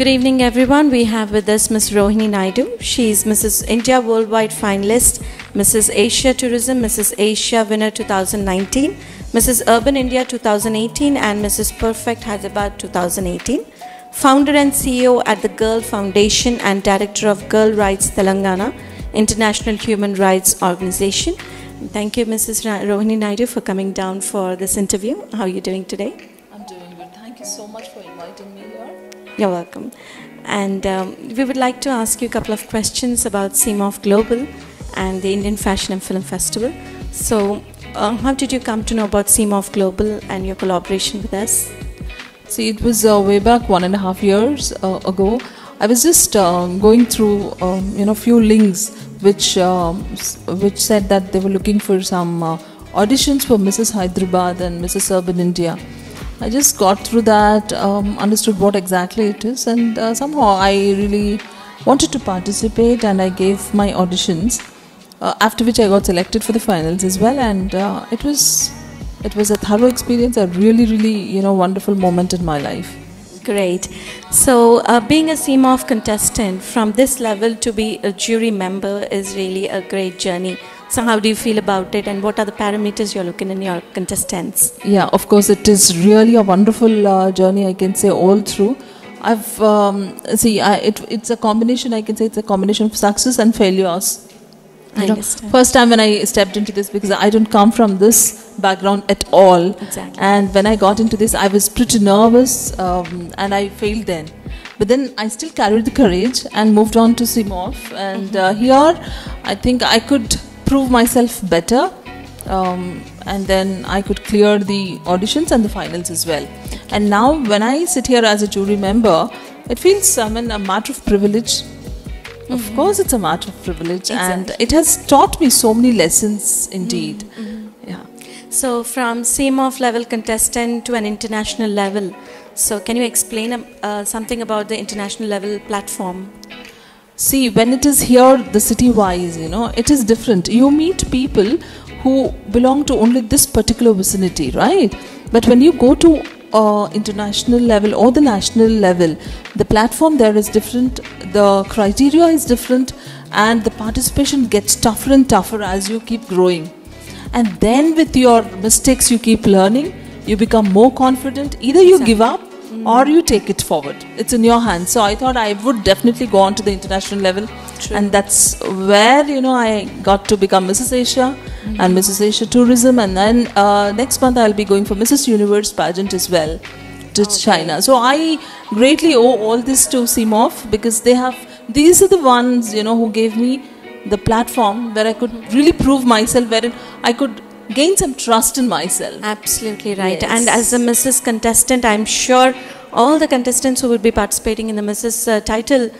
Good evening, everyone. We have with us Ms. Rohini Naidu. She is Mrs. India Worldwide Finalist, Mrs. Asia Tourism, Mrs. Asia Winner 2019, Mrs. Urban India 2018, and Mrs. Perfect Hyderabad 2018. Founder and CEO at the Girl Foundation and Director of Girl Rights Telangana, International Human Rights Organization. Thank you, Mrs. Rohini Naidu, for coming down for this interview. How are you doing today? I'm doing good. Thank you so much for inviting me here. You're welcome. And we would like to ask you a couple of questions about CMOF Global and the Indian Fashion and Film Festival. So, how did you come to know about CMOF Global and your collaboration with us? See, it was way back 1.5 years ago. I was just going through, few links which said that they were looking for some auditions for Mrs. Hyderabad and Mrs. Urban India. I just got through that, understood what exactly it is, and somehow I really wanted to participate, and I gave my auditions. After which I got selected for the finals as well, and it was a thorough experience, a really wonderful moment in my life. Great. So being a CMOF contestant from this level to be a jury member is really a great journey. So how do you feel about it, and what are the parameters you're looking in your contestants? Yeah, of course, it is really a wonderful journey, I can say, all through. It's a combination, I can say it's a combination of success and failures. I understand. First time when I stepped into this, because I don't come from this background at all. Exactly. And when I got into this, I was pretty nervous and I failed then. But then I still carried the courage and moved on to CMOF. And here, I think I could prove myself better. And then I could clear the auditions and the finals as well. And now when I sit here as a jury member, it feels a matter of privilege. Of course, it's a matter of privilege, and it has taught me so many lessons indeed. Yeah. So, from CMOF level contestant to an international level, so can you explain something about the international level platform? See, when it is here, the city-wise, it is different. You meet people who belong to only this particular vicinity, right? But when you go to international level or the national level, the platform there is different, the criteria is different, and the participation gets tougher and tougher as you keep growing. And then with your mistakes you keep learning, you become more confident. Either you give up or you take it forward. It's in your hands. So I thought I would definitely go on to the international level. True. And that's where I got to become Mrs. Asia and Mrs. Asia Tourism, and then next month I'll be going for Mrs. Universe pageant as well to China. So I greatly owe all this to CMOF, because these are the ones who gave me the platform where I could really prove myself, wherein I could gain some trust in myself. Absolutely right. Yes. And as a Mrs. contestant, I'm sure all the contestants who will be participating in the Mrs. title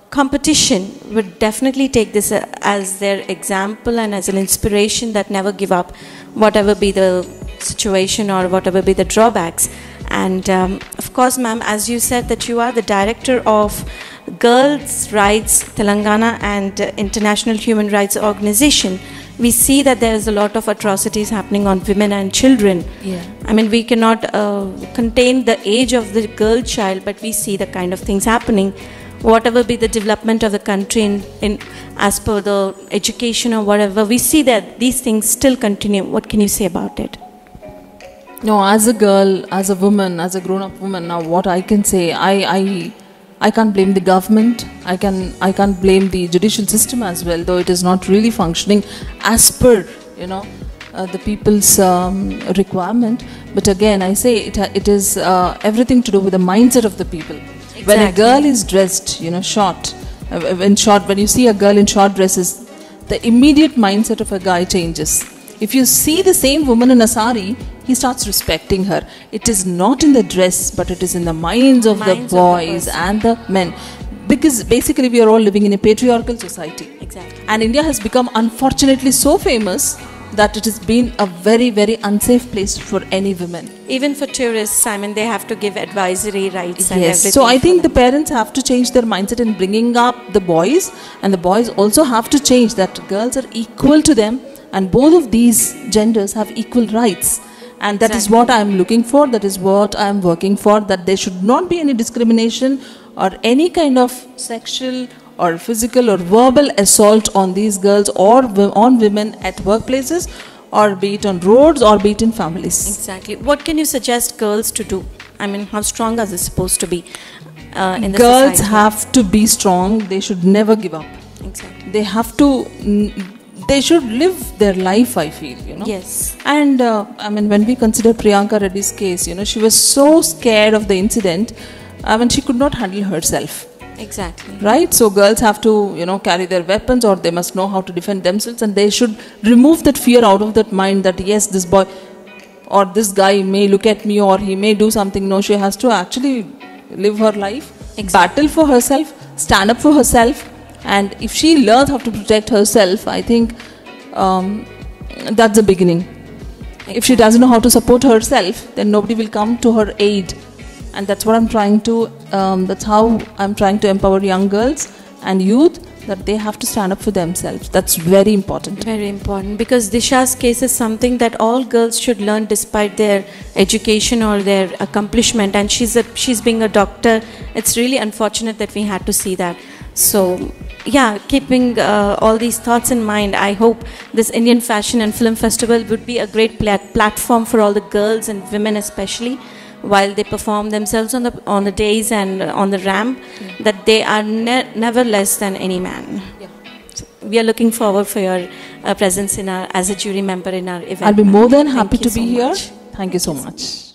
competition would definitely take this as their example and as an inspiration, that never give up, whatever be the situation or whatever be the drawbacks. And of course, ma'am, as you said that you are the director of Girls Rights Telangana and International Human Rights Organization, we see that there is a lot of atrocities happening on women and children. Yeah. I mean, we cannot contain the age of the girl child, but we see the kind of things happening. Whatever be the development of the country in as per the education or whatever, we see that these things still continue. What can you say about it? No, as a girl, as a woman, as a grown-up woman, now what I can say, I can't blame the government. I can't blame the judicial system as well, though it is not really functioning as per the people's requirement. But again, I say it is everything to do with the mindset of the people. Exactly. When a girl is dressed, short, when you see a girl in short dresses, the immediate mindset of a guy changes. If you see the same woman in a sari, he starts respecting her. It is not in the dress, but it is in the minds of the boys and the men. Because basically we are all living in a patriarchal society. Exactly. And India has become, unfortunately, so famous that it has been a very, very unsafe place for any women. Even for tourists, I mean, they have to give advisory rights and everything. So I think the parents have to change their mindset in bringing up the boys, and the boys also have to change that girls are equal to them, and both of these genders have equal rights. And that is what I am looking for, that is what I am working for, that there should not be any discrimination or any kind of sexual or physical or verbal assault on these girls or on women at workplaces, or be it on roads, or be it in families. Exactly. What can you suggest girls to do? I mean, how strong are they supposed to be in the Girls society? have to be strong. They should never give up. Exactly. They have to, they should live their life, I feel, you know. Yes. And I mean, when we consider Priyanka Reddy's case, you know, she was so scared of the incident, I mean, she could not handle herself. Exactly. Right? So girls have to, you know, carry their weapons, or they must know how to defend themselves, and they should remove that fear out of that mind that yes, this boy or this guy may look at me, or he may do something. No, she has to actually live her life, battle for herself, stand up for herself, and if she learns how to protect herself, I think that's the beginning. If she doesn't know how to support herself, then nobody will come to her aid. And that's what I'm trying to, that's how I'm trying to empower young girls and youth, that they have to stand up for themselves. That's very important. Very important, because Disha's case is something that all girls should learn despite their education or their accomplishment. And she's being a doctor. It's really unfortunate that we had to see that. So, yeah, keeping all these thoughts in mind, I hope this Indian Fashion and Film Festival would be a great platform for all the girls and women especially, while they perform themselves on the days and on the ramp, that they are never less than any man. So we are looking forward for your presence in as a jury member in our event. I'll be more than happy to be here. Thank you so much.